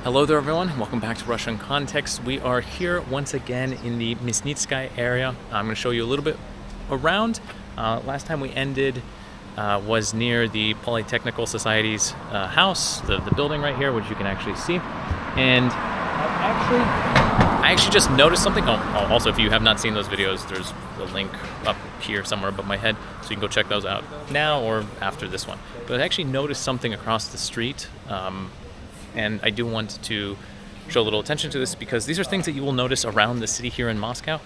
Hello there everyone, welcome back to Russian Context. We are here once again in the Myasnitskaya area. I'm going to show you a little bit around. Last time we ended was near the Polytechnical Society's house, the building right here, which you can actually see. And I actually just noticed something. Also, if you have not seen those videos, there's a link up here somewhere above my head, so you can go check those out now or after this one. But I actually noticed something across the street. And I do want to show a little attention to this because these are things that you will notice around the city here in Moscow,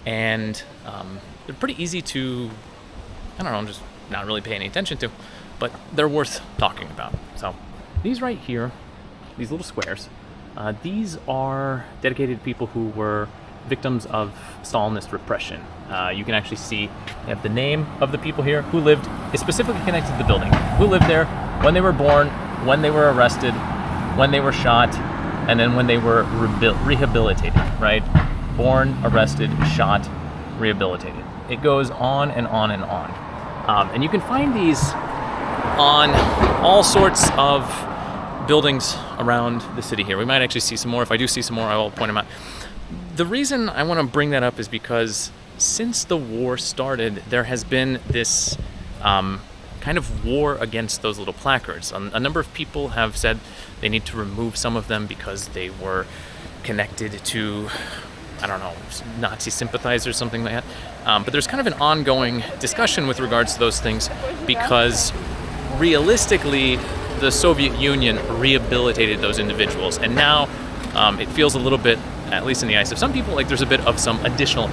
and they're pretty easy to, just not really pay any attention to, but they're worth talking about. So these right here, these little squares, these are dedicated to people who were victims of Stalinist repression. You can actually see they have the name of the people here who lived, is specifically connected to the building, who lived there, when they were born, when they were arrested, when they were shot, and then when they were rehabilitated, right? Born, arrested, shot, rehabilitated. It goes on and on and on. And you can find these on all sorts of buildings around the city here. We might actually see some more. If I do see some more, I will point them out. The reason I want to bring that up is because since the war started, there has been this kind of war against those little placards. A number of people have said they need to remove some of them because they were connected to, Nazi sympathizers, something like that. But there's kind of an ongoing discussion with regards to those things because realistically, the Soviet Union rehabilitated those individuals. And now it feels a little bit, at least in the eyes of some people, like there's a bit of some additional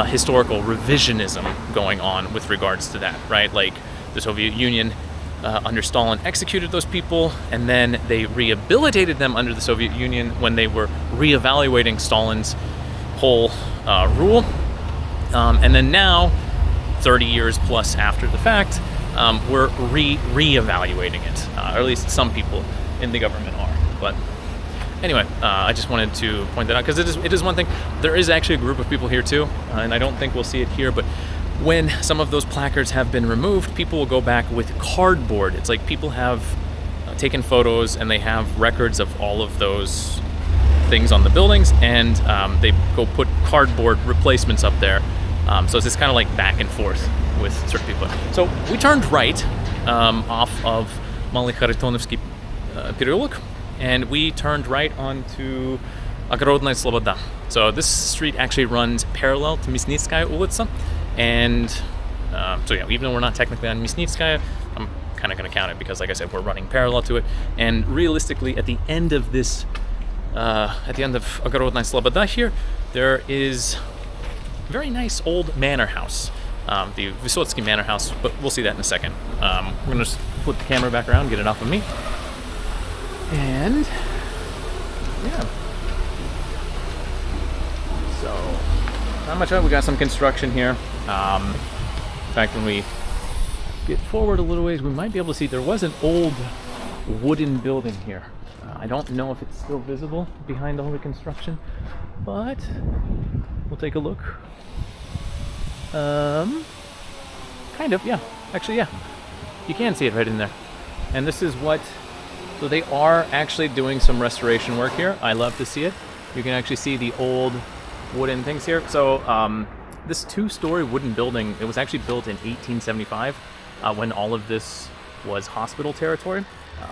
historical revisionism going on with regards to that, right? Like the Soviet Union under Stalin executed those people, and then they rehabilitated them under the Soviet Union when they were reevaluating Stalin's whole rule. And then now, 30 years plus after the fact, we're reevaluating it, or at least some people in the government are. But anyway, I just wanted to point that out because it is one thing. There is actually a group of people here too, and I don't think we'll see it here, but when some of those placards have been removed, people will go back with cardboard. It's like people have taken photos and they have records of all of those things on the buildings, and they go put cardboard replacements up there. So it's just kind of like back and forth with certain people. So we turned right off of Malykharitonovsky переулок, and we turned right onto Огородная Слобода. So this street actually runs parallel to Myasnitskaya улица. And so yeah, even though we're not technically on Myasnitskaya, I'm kind of going to count it because, like I said, we're running parallel to it. And realistically, at the end of this, at the end of Огородная Слобода here, there is a very nice old manor house, the Vysotskiy manor house, but we'll see that in a second. We're going to just flip the camera back around, get it off of me. And yeah. So not much of it. We got some construction here. In fact, when we get forward a little ways, we might be able to see there was an old wooden building here. I don't know if it's still visible behind all the construction, but we'll take a look. Kind of, yeah. Actually, yeah. You can see it right in there. And this is so they are actually doing some restoration work here. I love to see it. You can actually see the old wooden things here. So this two-story wooden building, it was actually built in 1875 when all of this was hospital territory.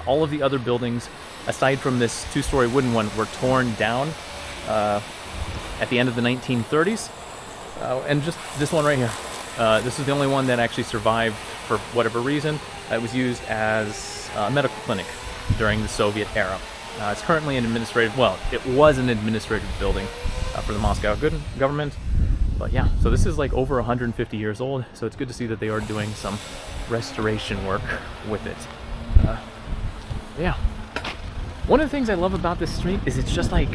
All of the other buildings, aside from this two-story wooden one, were torn down at the end of the 1930s. And just this one right here. This is the only one that actually survived for whatever reason. It was used as a medical clinic during the Soviet era. It's currently an administrative, it was an administrative building for the Moscow government. But yeah, so this is like over 150 years old, so it's good to see that they are doing some restoration work with it. Yeah. One of the things I love about this street is it's just like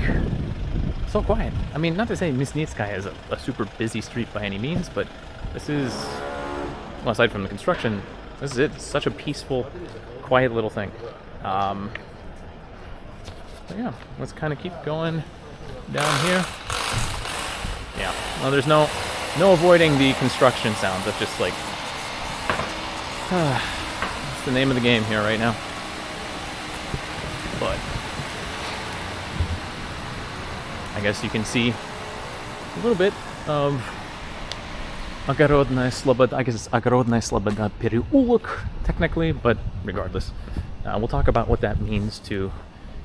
so quiet. I mean, not to say Myasnitskaya is a super busy street by any means, but this is, aside from the construction, this is it. It's such a peaceful, quiet little thing. But yeah, let's kind of keep going down here. Yeah, well, there's no avoiding the construction sounds. That's just like, it's the name of the game here right now. But I guess you can see a little bit of Огородная Слобода. I guess it's Огородная Слобода переулок technically, but regardless. We'll talk about what that means too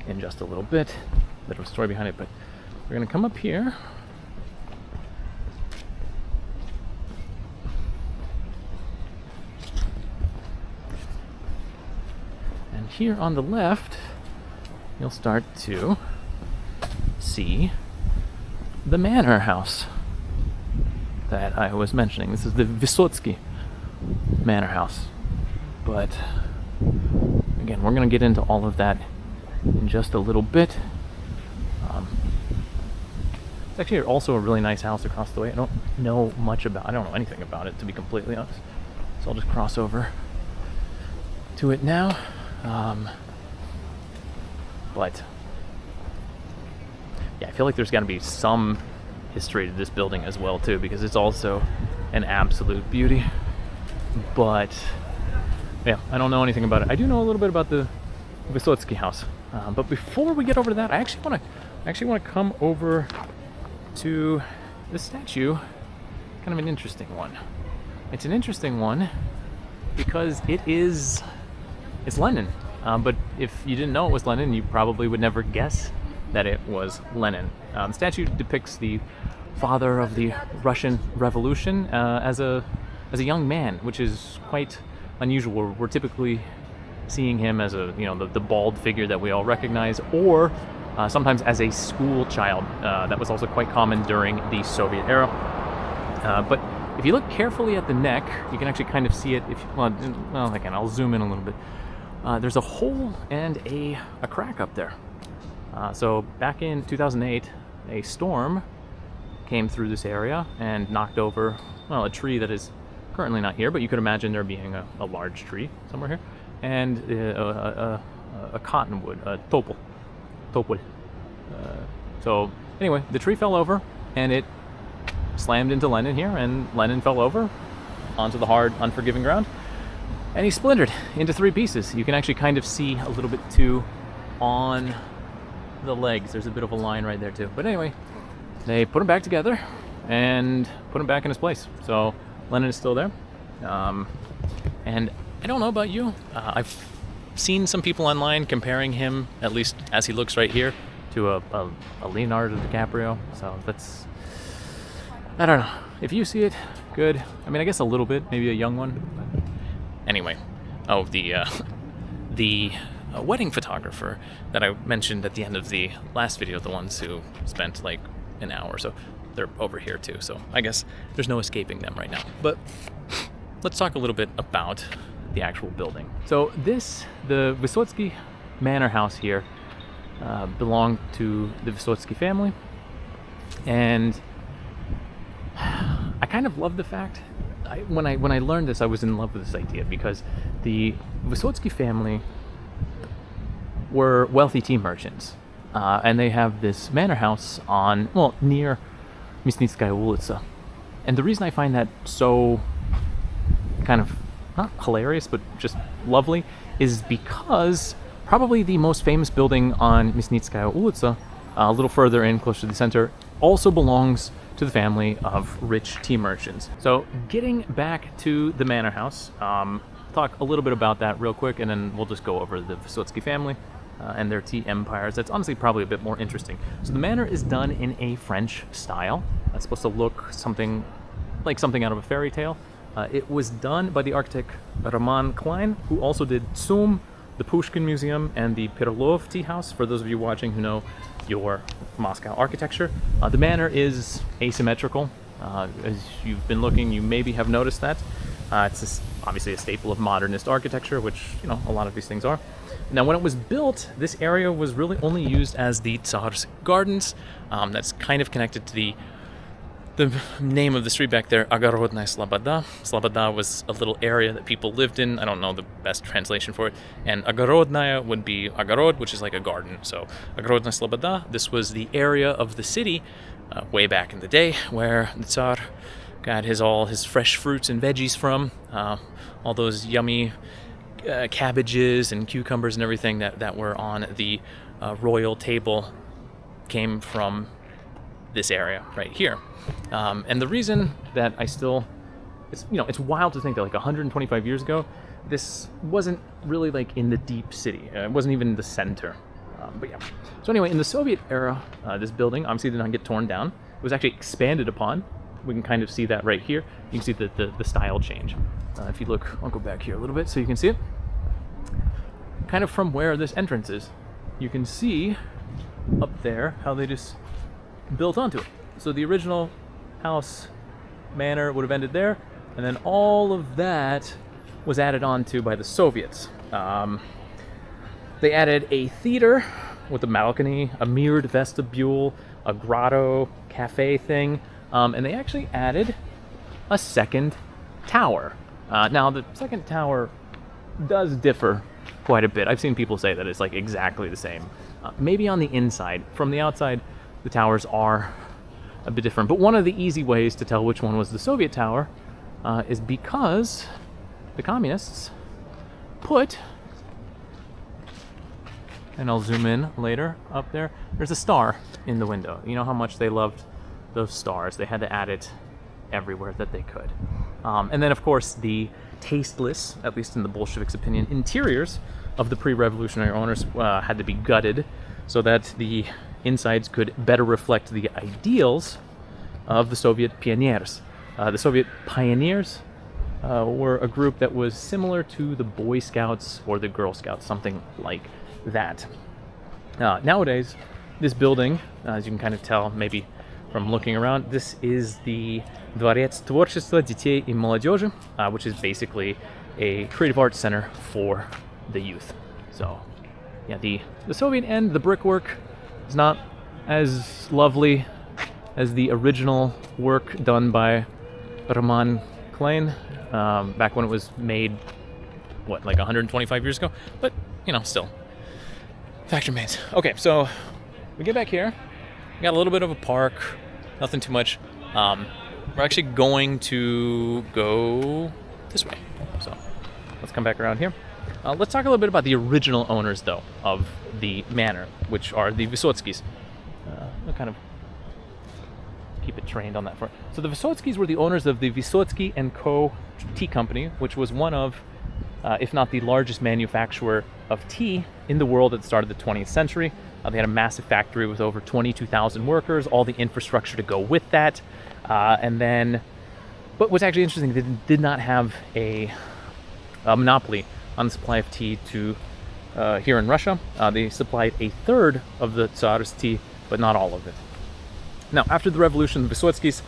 in just a little bit. A bit of a story behind it, but we're going to come up here. And here on the left, you'll start to see the manor house that I was mentioning. This is the Vysotskiy manor house. But again, we're going to get into all of that in just a little bit. It's actually also a really nice house across the way. I don't know anything about it, to be completely honest. So I'll just cross over to it now. But yeah, I feel like there's got to be some history to this building as well too, because it's also an absolute beauty. But yeah, I don't know anything about it. I do know a little bit about the Vysotskiy house. But before we get over to that, I actually want to come over to the statue. Kind of an interesting one. It's an interesting one because it's Lenin. But if you didn't know it was Lenin, you probably would never guess that it was Lenin. The statue depicts the father of the Russian Revolution as a young man, which is quite unusual. We're typically seeing him as the bald figure that we all recognize, or sometimes as a school child. That was also quite common during the Soviet era. But if you look carefully at the neck, you can actually kind of see it. Again, I'll zoom in a little bit. There's a hole and a crack up there. So back in 2008, a storm came through this area and knocked over, a tree that is currently not here, but you could imagine there being a large tree somewhere here, and a cottonwood, a topol. So anyway, the tree fell over and it slammed into Lenin here, and Lenin fell over onto the hard, unforgiving ground, and he splintered into 3 pieces. You can actually kind of see a little bit too on the legs. There's a bit of a line right there too. But anyway, they put him back together and put him back in his place. So Lenin is still there. And I don't know about you. I've seen some people online comparing him, at least as he looks right here, to a Lenin-ardo Di Caprio. So that's, I don't know. If you see it, good. I mean, I guess a little bit, maybe a young one. But anyway, the wedding photographer that I mentioned at the end of the last video, the ones who spent like an hour or so, they're over here too. So I guess there's no escaping them right now. But let's talk a little bit about the actual building. So the Vysotskiy manor house here belonged to the Vysotskiy family. And I kind of love the fact, when I learned this, I was in love with this idea, because the Vysotskiy family were wealthy tea merchants, and they have this manor house near Myasnitskaya улица. And the reason I find that so kind of not hilarious, but just lovely, is because probably the most famous building on Myasnitskaya улица, a little further in, closer to the center, also belongs to the family of rich tea merchants. So getting back to the manor house, talk a little bit about that real quick, and then we'll just go over the Vysotskiy family and their tea empires. That's honestly probably a bit more interesting. So the manor is done in a French style. That's supposed to look something out of a fairy tale. It was done by the architect Roman Klein, who also did Sum, the Pushkin Museum, and the Perlov Tea House, for those of you watching who know your Moscow architecture. The manor is asymmetrical. As you've been looking, you maybe have noticed that. It's obviously a staple of modernist architecture, which, a lot of these things are. Now, when it was built, this area was really only used as the Tsar's Gardens. That's kind of connected to the name of the street back there, Огородная Слобода. Sloboda was a little area that people lived in. I don't know the best translation for it. And Огородная would be Огород, which is like a garden. So Огородная Слобода, this was the area of the city way back in the day where the Tsar got all his fresh fruits and veggies from. All those yummy cabbages and cucumbers and everything that were on the royal table came from this area right here. And the reason that it's wild to think that like 125 years ago, this wasn't really like in the deep city. It wasn't even in the center. But yeah. So anyway, in the Soviet era, this building obviously did not get torn down. It was actually expanded upon. We can kind of see that right here. You can see the style change. If you look, I'll go back here a little bit so you can see it. Kind of from where this entrance is, you can see up there how they just built onto it. So the original house manor would have ended there, and then all of that was added onto by the Soviets. They added a theater with a balcony, a mirrored vestibule, a grotto cafe thing, and they actually added a second tower. Now the second tower does differ quite a bit. I've seen people say that it's like exactly the same. Maybe on the inside. From the outside, the towers are a bit different. But one of the easy ways to tell which one was the Soviet tower is because the communists put, and I'll zoom in later up there, there's a star in the window. You know how much they loved those stars. They had to add it everywhere that they could. And then, of course, the tasteless, at least in the Bolsheviks' opinion, interiors of the pre-revolutionary owners had to be gutted so that the insides could better reflect the ideals of the Soviet pioneers. The Soviet pioneers were a group that was similar to the Boy Scouts or the Girl Scouts, something like that. Nowadays, this building, as you can kind of tell maybe from looking around, this is the Дворец творчества детей и молодежи, which is basically a creative arts center for the youth. So, yeah, the Soviet end, the brickwork is not as lovely as the original work done by Roman Klein back when it was made, like 125 years ago? But, still. Fact remains. Okay, so we get back here. We got a little bit of a park, nothing too much. We're actually going to go this way. So let's come back around here. Let's talk a little bit about the original owners, though, of the manor, which are the Vysotskys. I'll kind of keep it trained on that front. So the Vysotskys were the owners of the Vysotskiy & Co. tea company, which was one of, if not the largest manufacturer of tea in the world at the start of the 20th century. They had a massive factory with over 22,000 workers, all the infrastructure to go with that. But what's actually interesting, they did not have a monopoly on the supply of tea to here in Russia. They supplied a third of the Tsar's tea, but not all of it. Now, after the revolution, the Vysotskys,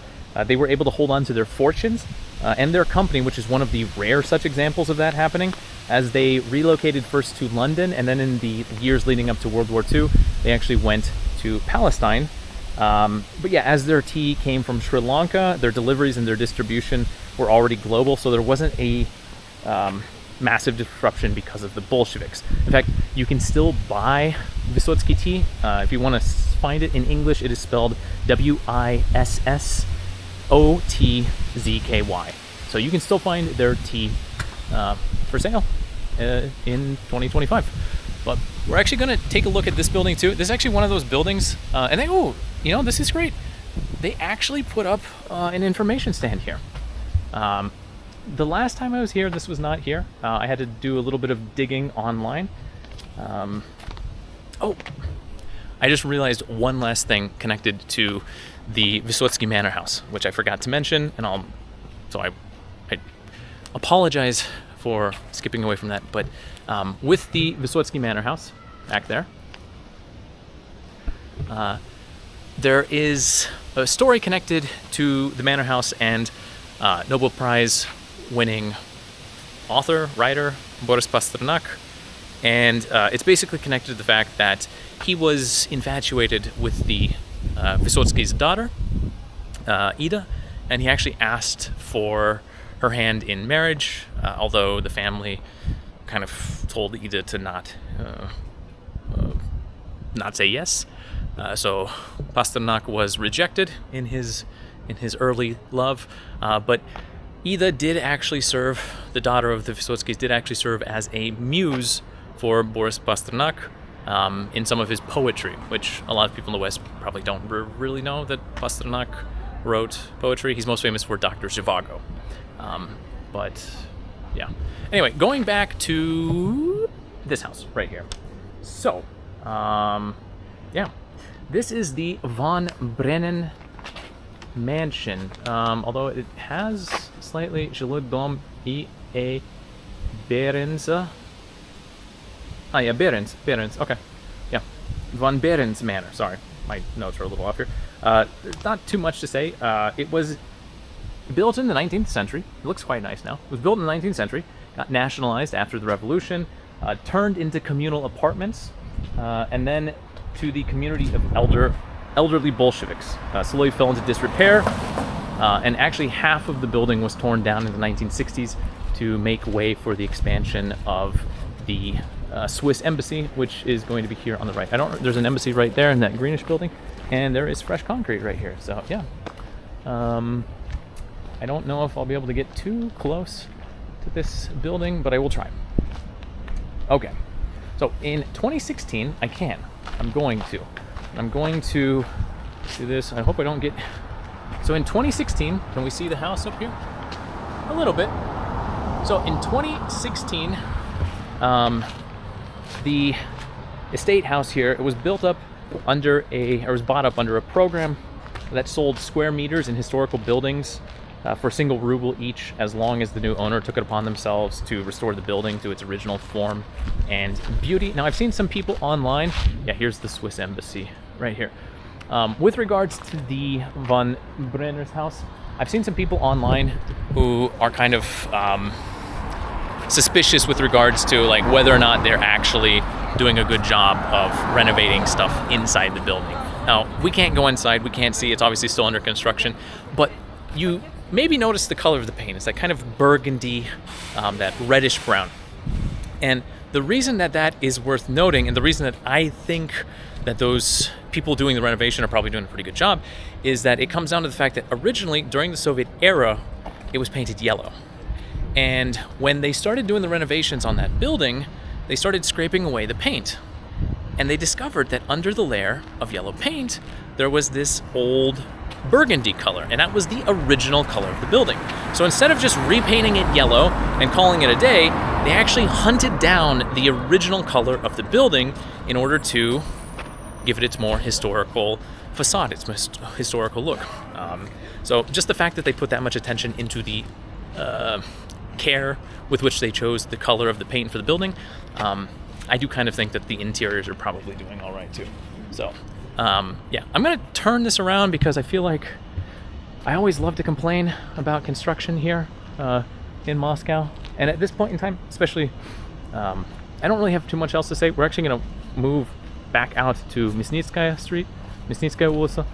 they were able to hold on to their fortunes and their company, which is one of the rare such examples of that happening, as they relocated first to London, and then in the years leading up to World War II, they actually went to Palestine. But yeah, as their tea came from Sri Lanka, their deliveries and their distribution were already global, so there wasn't a massive disruption because of the Bolsheviks. In fact, you can still buy Vysotskiy tea. If you want to find it in English, it is spelled Wissotzky. So you can still find their tea for sale in 2025. But we're actually going to take a look at this building too. This is actually one of those buildings, and this is great. They actually put up an information stand here. The last time I was here, this was not here. I had to do a little bit of digging online. I just realized one last thing connected to the Vysotskiy Manor House, which I forgot to mention, and I apologize for skipping away from that. But with the Vysotskiy Manor House back there, there is a story connected to the Manor House and Nobel Prize winning author, writer, Boris Pasternak. And it's basically connected to the fact that he was infatuated with the Vysotskiy's daughter, Ida, and he actually asked for her hand in marriage, although the family kind of told Ida to not say yes. So Pasternak was rejected in his early love, but Ida did actually serve, the daughter of the Vysotskys did actually serve as a muse for Boris Pasternak, in some of his poetry, which a lot of people in the West probably don't really know that Pasternak wrote poetry. He's most famous for Dr. Zhivago. But yeah. Anyway, going back to this house right here. So, yeah. This is the von Brennen mansion. Although it has slightly Dom I A Behrens. Yeah, Behrens, okay. Yeah, von Behrens Manor, sorry. My notes are a little off here. There's not too much to say. It was built in the 19th century. It looks quite nice now. It was built in the 19th century, got nationalized after the revolution, turned into communal apartments, and then to the community of elderly Bolsheviks. Slowly fell into disrepair, and actually half of the building was torn down in the 1960s to make way for the expansion of the Swiss embassy, which is going to be here on the right. There's an embassy right there in that greenish building, and there is fresh concrete right here. So yeah, I don't know if I'll be able to get too close to this building, but I will try. Okay, so in 2016, I'm going to see this. I hope I don't get. So in 2016, can we see the house up here? A little bit. So in 2016. The estate house here, it was built up was bought up under a program that sold square meters in historical buildings for a single ruble each, as long as the new owner took it upon themselves to restore the building to its original form and beauty. Now, I've seen some people online. Yeah, here's the Swiss embassy right here. With regards to the von Brenner's house, I've seen some people online who are kind of suspicious with regards to like whether or not they're actually doing a good job of renovating stuff inside the building. Now, we can't go inside, we can't see, it's obviously still under construction, but you maybe notice the color of the paint. It's that kind of burgundy, that reddish brown. And the reason that is worth noting, and the reason that I think that those people doing the renovation are probably doing a pretty good job, is that it comes down to the fact that originally, during the Soviet era, it was painted yellow. And when they started doing the renovations on that building, they started scraping away the paint. And they discovered that under the layer of yellow paint, there was this old burgundy color, and that was the original color of the building. So instead of just repainting it yellow and calling it a day, they actually hunted down the original color of the building in order to give it its more historical facade, its historical look. So just the fact that they put that much attention into the care with which they chose the color of the paint for the building, I do kind of think that the interiors are probably doing all right too. So yeah, I'm gonna turn this around because I feel like I always love to complain about construction here in Moscow, and at this point in time especially, I don't really have too much else to say. We're actually gonna move back out to Myasnitskaya Street, Myasnitskaya улица.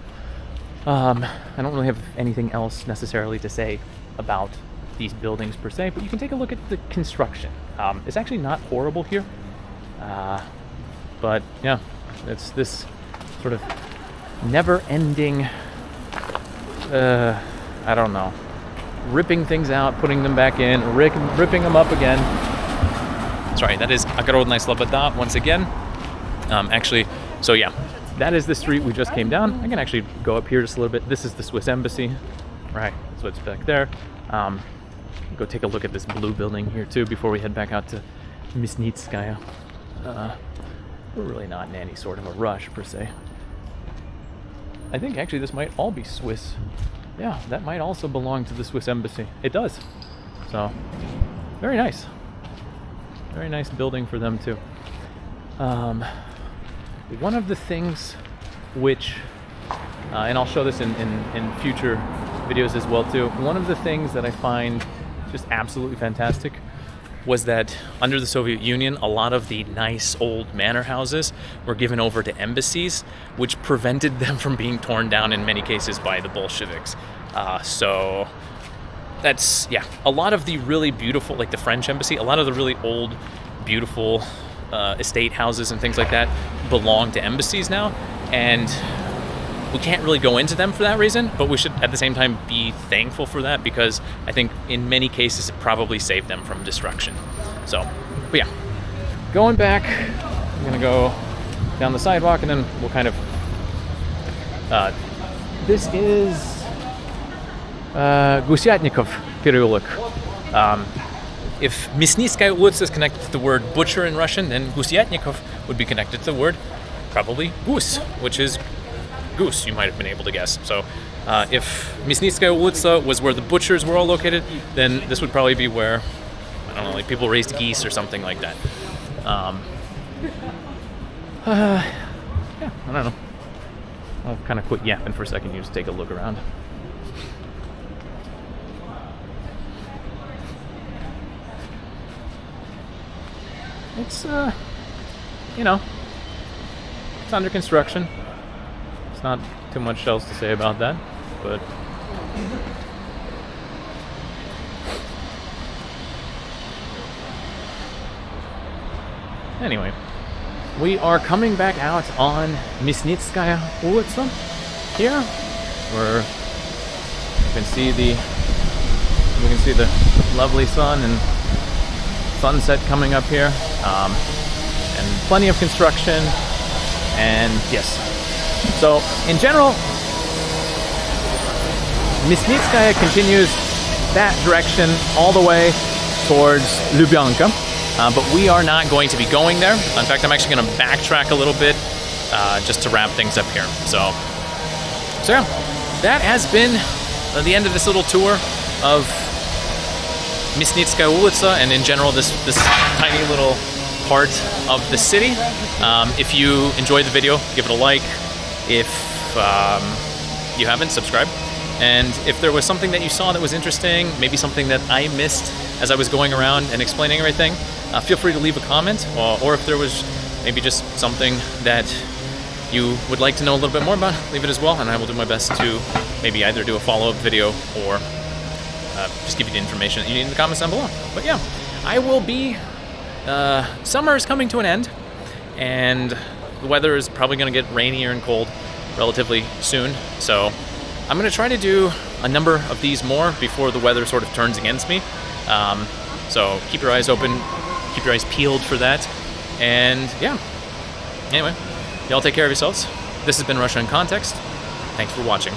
I don't really have anything else necessarily to say about these buildings per se, but you can take a look at the construction. It's actually not horrible here, but yeah, it's this sort of never-ending, I don't know, ripping things out, putting them back in, ripping them up again. Sorry, that is Огородная Слобода once again. Actually, so yeah, that is the street we just came down. I can actually go up here just a little bit. This is the Swiss embassy, right? So it's back there. Go take a look at this blue building here too before we head back out to Myasnitskaya. We're really not in any sort of a rush per se. I think actually this might all be Swiss. Yeah, that might also belong to the Swiss embassy. It does. So, very nice. Very nice building for them too. One of the things which, and I'll show this in future videos as well too, one of the things that I find just absolutely fantastic was that under the Soviet Union, a lot of the nice old manor houses were given over to embassies, which prevented them from being torn down in many cases by the Bolsheviks. So that's, yeah, a lot of the really beautiful, like the French embassy, a lot of the really old, beautiful estate houses and things like that belong to embassies now. And we can't really go into them for that reason, but we should at the same time be thankful for that, because I think in many cases it probably saved them from destruction. So, but yeah, going back, I'm gonna go down the sidewalk, and then we'll kind of... this is Gusyatnikov переулок. If Myasnitskaya улица is connected to the word butcher in Russian, then Gusyatnikov would be connected to the word probably goose, which is goose, you might have been able to guess. So if Myasnitskaya улица was where the butchers were all located, then this would probably be where, I don't know, like people raised geese or something like that. Yeah, I don't know. I'll kind of quit yapping for a second. You just take a look around. It's, you know, it's under construction. It's not too much else to say about that, but... Anyway, we are coming back out on Myasnitskaya улица here, where you can see the lovely sun and sunset coming up here, and plenty of construction. And yes, so in general, Myasnitskaya continues that direction all the way towards Lubyanka. But we are not going to be going there. In fact, I'm actually going to backtrack a little bit just to wrap things up here. So yeah, that has been the end of this little tour of Myasnitskaya улица, and in general this tiny little part of the city. If you enjoyed the video, give it a like. If you haven't, subscribe. And if there was something that you saw that was interesting, maybe something that I missed as I was going around and explaining everything, feel free to leave a comment, or if there was maybe just something that you would like to know a little bit more about, leave it as well, and I will do my best to maybe either do a follow-up video or just give you the information that you need in the comments down below. But yeah, I will be... summer is coming to an end, and the weather is probably going to get rainier and cold relatively soon, so I'm going to try to do a number of these more before the weather sort of turns against me. So keep your eyes open, keep your eyes peeled for that. And yeah, anyway, y'all take care of yourselves. This has been Russia in Context. Thanks for watching.